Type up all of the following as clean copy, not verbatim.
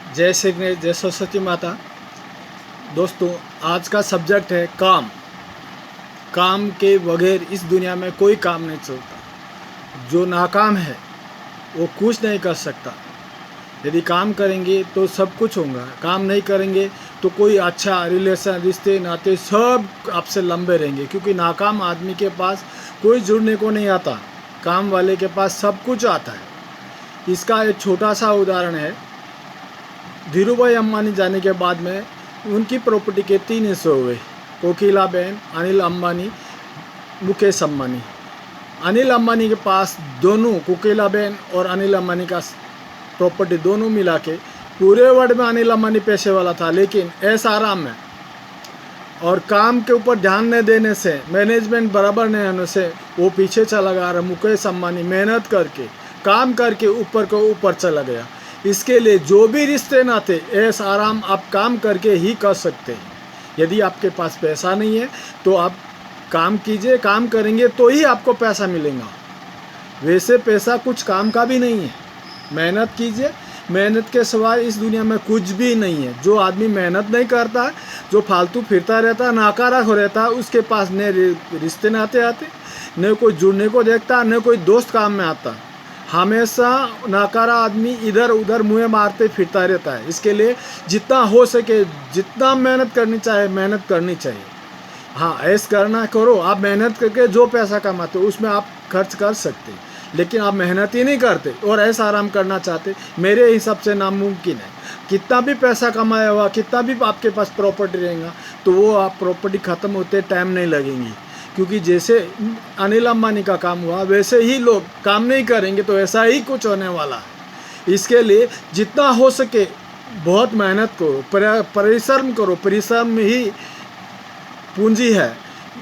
जय श्री गणेश, जय सरस्वती माता। दोस्तों, आज का सब्जेक्ट है काम। काम के बगैर इस दुनिया में कोई काम नहीं चलता। जो नाकाम है वो कुछ नहीं कर सकता। यदि काम करेंगे तो सब कुछ होगा, काम नहीं करेंगे तो कोई अच्छा रिलेशन, रिश्ते नाते सब आपसे लंबे रहेंगे, क्योंकि नाकाम आदमी के पास कोई जुड़ने को नहीं आता। काम वाले के पास सब कुछ आता है। इसका एक छोटा सा उदाहरण है। धीरूभाई अंबानी जाने के बाद में उनकी प्रॉपर्टी के 3 हिस्से हुए। कोकिला बहन, अनिल अंबानी, मुकेश अंबानी। अनिल अंबानी के पास दोनों, कोकिला बहन और अनिल अंबानी का प्रॉपर्टी दोनों मिला के पूरे वर्ल्ड में अनिल अंबानी पैसे वाला था। लेकिन ऐसा आराम में और काम के ऊपर ध्यान न देने से, मैनेजमेंट बराबर नहीं होने से वो पीछे चला गया। और मुकेश अंबानी मेहनत करके, काम करके ऊपर को ऊपर चला गया। इसके लिए जो भी रिश्ते नाते ऐसा आराम आप काम करके ही कर सकते हैं। यदि आपके पास पैसा नहीं है तो आप काम कीजिए, काम करेंगे तो ही आपको पैसा मिलेगा। वैसे पैसा कुछ काम का भी नहीं है। मेहनत कीजिए, मेहनत के सिवाय इस दुनिया में कुछ भी नहीं है। जो आदमी मेहनत नहीं करता है, जो फालतू फिरता रहता है, नाकारा हो रहता है, उसके पास न रिश्ते नाते आते, न कोई जुड़ने को देखता, न कोई दोस्त काम में आता। हमेशा नाकारा आदमी इधर उधर मुँह मारते फिरता रहता है। इसके लिए जितना हो सके, जितना मेहनत करनी चाहिए, मेहनत करनी चाहिए। हाँ, ऐसा करना करो। आप मेहनत करके जो पैसा कमाते हो उसमें आप खर्च कर सकते हैं, लेकिन आप मेहनत ही नहीं करते और ऐसा आराम करना चाहते, मेरे हिसाब से नामुमकिन है। कितना भी पैसा कमाया हुआ, कितना भी आपके पास प्रॉपर्टी रहेगा, तो वो आप प्रॉपर्टी ख़त्म होते टाइम नहीं लगेंगी। क्योंकि जैसे अनिल अंबानी का काम हुआ, वैसे ही लोग काम नहीं करेंगे तो ऐसा ही कुछ होने वाला है। इसके लिए जितना हो सके बहुत मेहनत करो, परिश्रम करो। परिश्रम ही पूंजी है।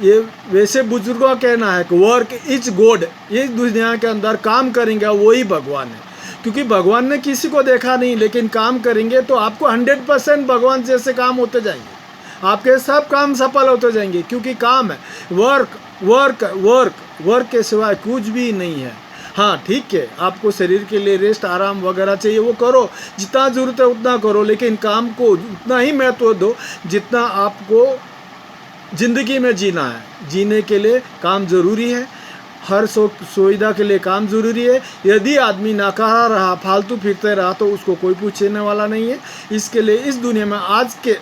ये वैसे बुजुर्गों का कहना है कि वर्क इज गॉड। इस दुनिया के अंदर काम करेंगे वही भगवान है। क्योंकि भगवान ने किसी को देखा नहीं, लेकिन काम करेंगे तो आपको 100% भगवान जैसे काम होते जाएंगे। आपके सब काम सफल होते जाएंगे, क्योंकि काम है। वर्क वर्क वर्क वर्क के सिवाय कुछ भी नहीं है। हाँ ठीक है, आपको शरीर के लिए रेस्ट, आराम वगैरह चाहिए, वो करो। जितना ज़रूरत है उतना करो, लेकिन काम को उतना ही महत्व दो जितना आपको ज़िंदगी में जीना है। जीने के लिए काम ज़रूरी है। हर सुविधा के लिए काम ज़रूरी है। यदि आदमी नाकारा रहा, फालतू फिरते रहा, तो उसको कोई पूछने वाला नहीं है। इसके लिए इस दुनिया में आज के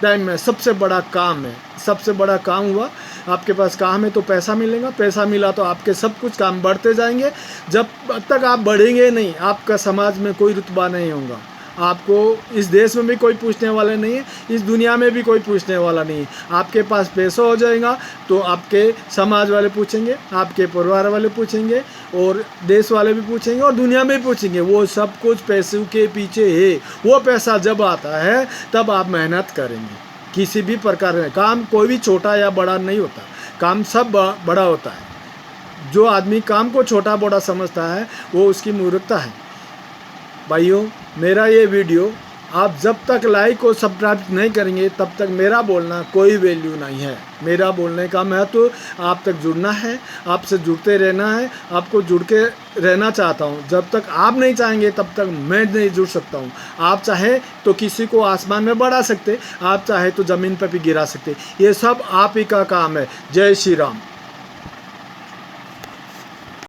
टाइम में सबसे बड़ा काम है, सबसे बड़ा काम हुआ। आपके पास काम है तो पैसा मिलेगा, पैसा मिला तो आपके सब कुछ काम बढ़ते जाएंगे। जब तक आप बढ़ेंगे नहीं, आपका समाज में कोई रुतबा नहीं होगा। आपको इस देश में भी कोई पूछने वाला नहीं है, इस दुनिया में भी कोई पूछने वाला नहीं है। आपके पास पैसा हो जाएगा तो आपके समाज वाले पूछेंगे, आपके परिवार वाले पूछेंगे, और देश वाले भी पूछेंगे, और दुनिया में भी पूछेंगे। वो सब कुछ पैसों के पीछे है। वो पैसा जब आता है तब आप मेहनत करेंगे। किसी भी प्रकार का काम कोई भी छोटा या बड़ा नहीं होता, काम सब बड़ा होता है। जो आदमी काम को छोटा बड़ा समझता है वो उसकी मूर्खता है। भाइयों, मेरा ये वीडियो आप जब तक लाइक और सब्सक्राइब नहीं करेंगे तब तक मेरा बोलना कोई वैल्यू नहीं है। मेरा बोलने का महत्व आप तक जुड़ना है, आपसे जुड़ते रहना है। आपको जुड़ के रहना चाहता हूँ। जब तक आप नहीं चाहेंगे तब तक मैं नहीं जुड़ सकता हूँ। आप चाहे तो किसी को आसमान में बढ़ा सकते, आप चाहे तो ज़मीन पर भी गिरा सकते। ये सब आप ही का काम है। जय श्री राम।